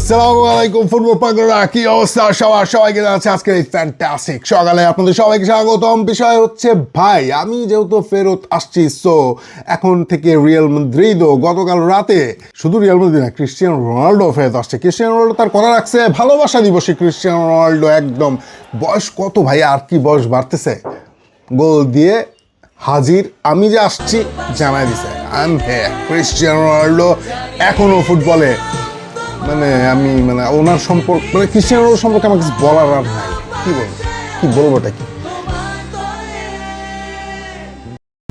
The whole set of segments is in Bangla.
আসসালামু আলাইকুম ফুটবল পাগলরা, কি অবস্থা সবাইকে জানাচ্ছি আজকের এই ফ্যান্টাস্টিক সকালে আপনাদের সবাইকে স্বাগতম। বিষয় হচ্ছে ভাই, আমি যেহেতু ফেরত আসছি, সো এখন থেকে রিয়াল মাদ্রিদও গতকাল রাতে শুধু রিয়াল মাদ্রিদ না, ক্রিস্টিয়ানো রোনাল্ডো ফেরত আসছে। ক্রিস্টিয়ানো রোনাল্ডো তার কথা রাখছে, ভালোবাসা দিবসে ক্রিস্টিয়ানো রোনাল্ডো একদম বয়স কত ভাই, আর কি বয়স বাড়তেছে, গোল দিয়ে হাজির। আমি যে আসছি জানাই দিছে, ক্রিস্টিয়ানো রোনাল্ডো এখনো ফুটবলে আমি ওনার সম্পর্ক ক্রিস্টিয়ানো রোনাল্ডো সম্পর্কে আমার কিছু বলার আর নাই। কি বলবোটা কি,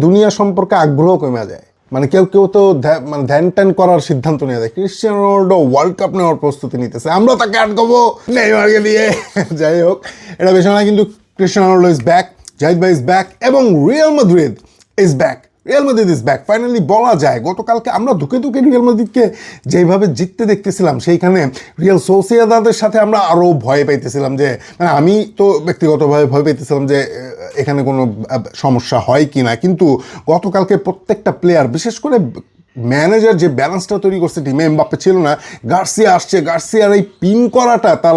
দুনিয়া সম্পর্কে আগ্রহ কমে যায়। কেউ তো ধ্যান ট্যান করার সিদ্ধান্ত নিয়ে যায়। ক্রিস্টিয়ানো রোনাল্ডো ওয়ার্ল্ড কাপ নেওয়ার প্রস্তুতি নিতেছে, আমরা তাকে আটকাবো নেইমারকে দিয়ে। যাই হোক, এটা বেশি না, কিন্তু Cristiano Ronaldo is back, Zahid ভাই ইজ ব্যাক এবং Real Madrid is back. Real Madrid is back finally বলা যায়। গতকালকে আমরা ধুকে রিয়াল মাদ্রিদকে যেভাবে জিততে দেখতেছিলাম, সেইখানে রিয়াল সোসিয়েদাদের সাথে আমরা আরও ভয় পাইতেছিলাম যে আমি তো ব্যক্তিগতভাবে ভয় পাইতেছিলাম যে এখানে কোনো সমস্যা হয় কি না। কিন্তু গতকালকে প্রত্যেকটা প্লেয়ার, বিশেষ করে ম্যানেজার যে ব্যালেন্সটা তৈরি করছে টিমে, এমবাপ্পে ছিল না, গার্সিয়া আসছে, গার্সিয়ার এই পিন করাটা, তার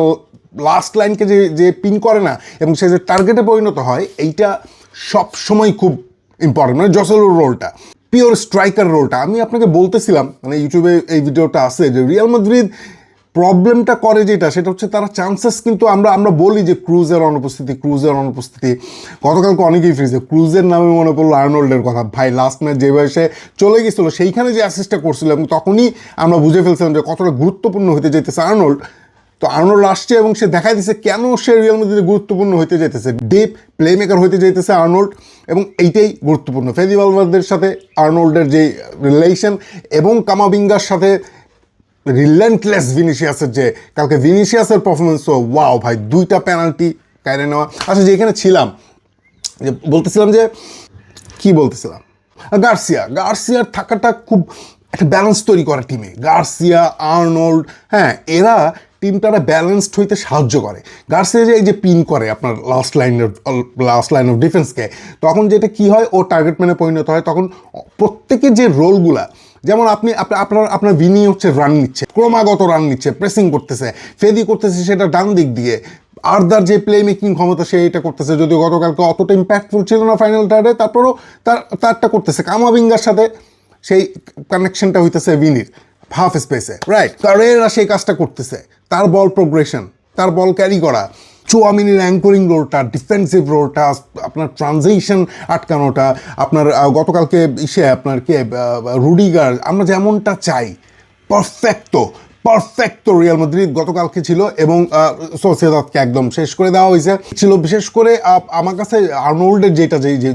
লাস্ট লাইনকে যে পিন করে না এবং সে যে টার্গেটে পরিণত হয়, এইটা সবসময় খুব ইম্পর্টেন্ট। জসেলোর রোলটা, পিওর স্ট্রাইকার রোলটা। আমি আপনাকে বলতেছিলাম, ইউটিউবে এই ভিডিওটা আছে, যে রিয়াল মাদ্রিদ প্রবলেমটা করে যেটা, সেটা হচ্ছে তারা চান্সেস, কিন্তু আমরা বলি যে ক্রুজের অনুপস্থিতি। গতকালকে অনেকেই ফ্রিজে ক্রুজের নামে মনে পড়লো আর্নল্ডের কথা। ভাই লাস্ট ম্যাচ যে বয়সে চলে গেছিল, সেইখানে যে অ্যাসিস্টটা করছিল, এবং তখনই আমরা বুঝে ফেলছিলাম যে কতটা গুরুত্বপূর্ণ হতে যেতেছে আর্নল্ড। তো আর্নল্ড আসছে এবং সে দেখাই দিচ্ছে কেন সে রিয়াল মাদ্রিদে গুরুত্বপূর্ণ হইতে যেতেছে, ডিপ প্লে মেকার হইতে যেতেছে আর্নল্ড, এবং এইটাই গুরুত্বপূর্ণ। ফেদি ভালভার্দের সাথে আর্নল্ডের যে রিলেশন, এবং কামাভিঙ্গার সাথে রিলেন্টলেস ভিনিসিয়াসের যে কালকে ভিনিসিয়াসের পারফরমেন্সও ওয়াও ভাই, 2টা পেনাল্টি কায়রে নেওয়া। আচ্ছা, যেখানে ছিলাম, যে বলতেছিলাম গার্সিয়ার থাকাটা খুব একটা ব্যালেন্স তৈরি করে টিমে। গার্সিয়া, আর্নল্ড, এরা টিমটারা ব্যালেন্সড হইতে সাহায্য করে। গার্সিয়া যে এই যে পিন করে আপনার লাস্ট লাইন অফ ডিফেন্সকে, তখন যেটা কি হয়, ও টার্গেট ম্যানে পরিণত হয়। তখন প্রত্যেকের যে রোলগুলা, যেমন আপনার ভিনি হচ্ছে রান নিচ্ছে, ক্রমাগত রান নিচ্ছে, প্রেসিং করতেছে, ফেদি করতেছে সেটা ডান দিক দিয়ে, আর্দার যে প্লে মেকিং ক্ষমতা সে এটা করতেছে, যদিও গতকালকে অতটা ইম্প্যাক্টফুল ছিল না ফাইনাল থার্ডে, তারপরও তারটা করতেছে। কামাভিঙ্গার সাথে সেই কানেকশনটা হইতেছে ভিনির হাফ স্পেসে, রাইট? কারেরা সেই কাজটা করতেছে, তার বল প্রোগ্রেশন, তার বল ক্যারি করা, চুয়ামিনির অ্যাঙ্করিং রোলটা, ডিফেন্সিভ রোলটা, আপনার ট্রানজিশন আটকানোটা, আপনার গতকালকে আপনার রুডিগার, আমরা যেমনটা চাই পারফেক্টো রিয়াল মাদ্রিদ গতকালকে ছিল, এবং সোসিয়েদাদকে একদম শেষ করে দেওয়া হয়েছে ছিল। বিশেষ করে আমার কাছে আর্নল্ডের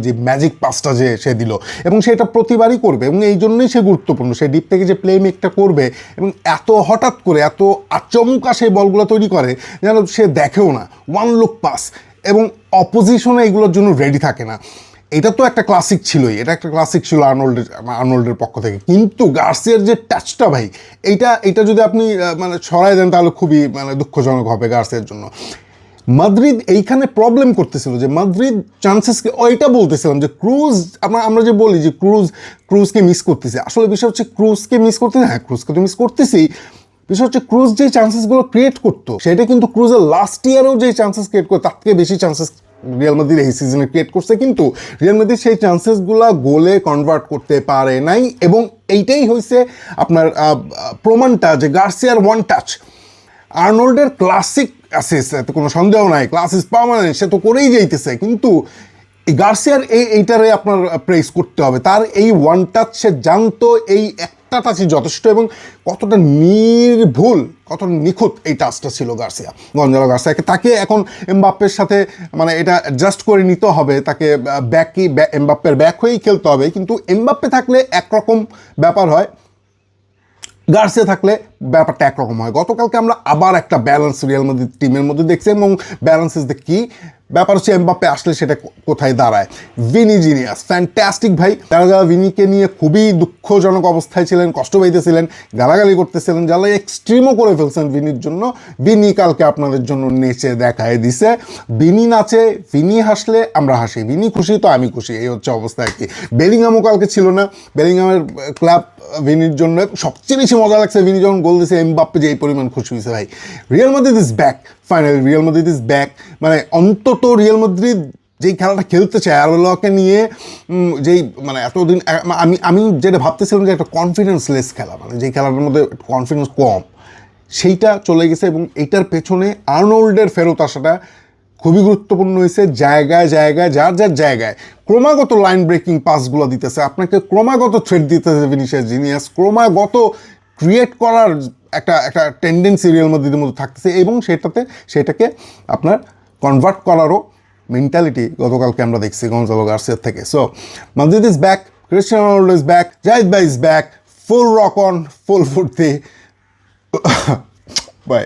যে ম্যাজিক পাসটা যে সে দিল, এবং সেটা প্রতিবারই করবে, এবং এই জন্যই সে গুরুত্বপূর্ণ। সে ডিপ থেকে যে প্লে মেকটা করবে, এবং এত হঠাৎ করে এত আচমকা সেই বলগুলো তৈরি করে যেন সে দেখেও না, ওয়ান লুক পাস, এবং অপোজিশনে এগুলোর জন্য রেডি থাকে না। এটা তো একটা ক্লাসিক ছিলই, ছিল আর্নল্ডের পক্ষ থেকে। কিন্তু গার্সিয়ার যে টাচটা ভাই, এইটা যদি আপনি ছড়াই দেন, তাহলে খুবই দুঃখজনক হবে গার্সিয়ার জন্য। মাদ্রিদ এইখানে প্রবলেম করতেছিল, যে মাদ্রিদ চান্সেসকে, ওইটা বলতেছিলাম যে ক্রুজ, আমরা যে বলি যে ক্রুজকে মিস করতেছে, আসলে বিষয় হচ্ছে ক্রুজকে মিস করতেছে। ক্রুজকে তো মিস করতেছি, বিষয় হচ্ছে ক্রুজ যে চান্সেসগুলো ক্রিয়েট করতো, সেটা কিন্তু ক্রুজের লাস্ট ইয়ারেও যে চান্সেস ক্রিয়েট করতো, তার থেকে বেশি চান্সেস রিয়াল মাদ্রিদ এই সিজনে ক্রিয়েট করছে। কিন্তু রিয়াল মাদ্রিদ সেই চান্সেসগুলো গোলে কনভার্ট করতে পারে নাই, এবং এইটাই হয়েছে আপনার প্রমাণটা, যে গার্সিয়ার ওয়ান টাচ, আর্নল্ডের ক্লাসিক অ্যাসিস্ট, এতে কোনো সন্দেহ নাই, ক্লাস ইজ পার্মানেন্ট, সে তো করেই যাইতেছে। কিন্তু এই গার্সিয়ার এইটারে আপনার প্রেস করতে হবে, তার এই ওয়ান টাচ সে জানতো, এই একটা টাচই যথেষ্ট, এবং কতটা নির্ভুল, কতটা নিখুঁত এই টাচটা ছিল গঞ্জালো গার্সিয়াকে। তাকে এখন এমবাপ্পের সাথে এটা অ্যাডজাস্ট করে নিতে হবে, তাকে এমবাপ্পের ব্যাক হয়েই খেলতে হবে। কিন্তু এমবাপ্পে থাকলে একরকম ব্যাপার হয়, গার্সিয়া থাকলে ব্যাপারটা একরকম হয়। গতকালকে আমরা আবার একটা ব্যালেন্স রিয়াল মাদ্রিদ টিমের মধ্যে দেখছি, এবং ব্যালেন্স ইজ দ্য কি। ব্যাপার হচ্ছে এমবাপ্পে আসলে সেটা কোথায় দাঁড়ায়। ভিনি জিনিয়াস, ফ্যান্টাস্টিক ভাই। যারা ভিনিকে নিয়ে খুবই দুঃখজনক অবস্থায় ছিলেন, কষ্ট পাইতেছিলেন, গালাগালি করতেছিলেন, যারা এক্সট্রিমও করে ফেলছেন ভিনির জন্য, ভিনি কালকে আপনাদের জন্য নেচে দেখায় দিছে। ভিনি নাচে, ভিনি হাসলে আমরা হাসি, ভিনি খুশি তো আমি খুশি, এই হচ্ছে অবস্থা আর কি। বেলিংহামও কালকে ছিল না, বেলিংহামের ক্লাব ভিনির জন্য সবচেয়ে বেশি মজা লাগছে ভিনি যখন গোল বলতেছে এমবাপ্পে যে এই পরিমাণ খুশি হয়েছে ভাই। Real Madrid is back, finally Real Madrid is back. মানে অন্তত রিয়াল মাদ্রিদ যেই খেলাটা খেলতে চায় আরওয়েলাকে নিয়ে, যেই মানে এতদিন আমি যেটা ভাবতেছিলাম যে একটা কনফিডেন্সলেস খেলা, মানে যেই খেলাটার মধ্যে কনফিডেন্স কম, সেইটা চলে গেছে। এবং এইটার পেছনে আর্নল্ডের ফেরত আসাটা খুবই গুরুত্বপূর্ণ হয়েছে। জায়গায় জায়গায় যার যার জায়গায় ক্রমাগত লাইন ব্রেকিং পাসগুলো দিতেছে, আপনাকে ক্রমাগত থ্রেড দিতেছে ভিনিসিয়াস জুনিয়র, ক্রমাগত ক্রিয়েট করার একটা একটা টেন্ডেন্সি রিয়াল মাদ্রিদের মধ্যে থাকতেছে, এবং সেটাকে আপনার কনভার্ট করারও মেন্টালিটি গতকালকে আমরা দেখছি গঞ্জালো গার্সিয়ার থেকে। So Madrid is back, Cristiano Ronaldo is back, Zahid ভাই is back, full rock on, full ফুর্তি। বাই।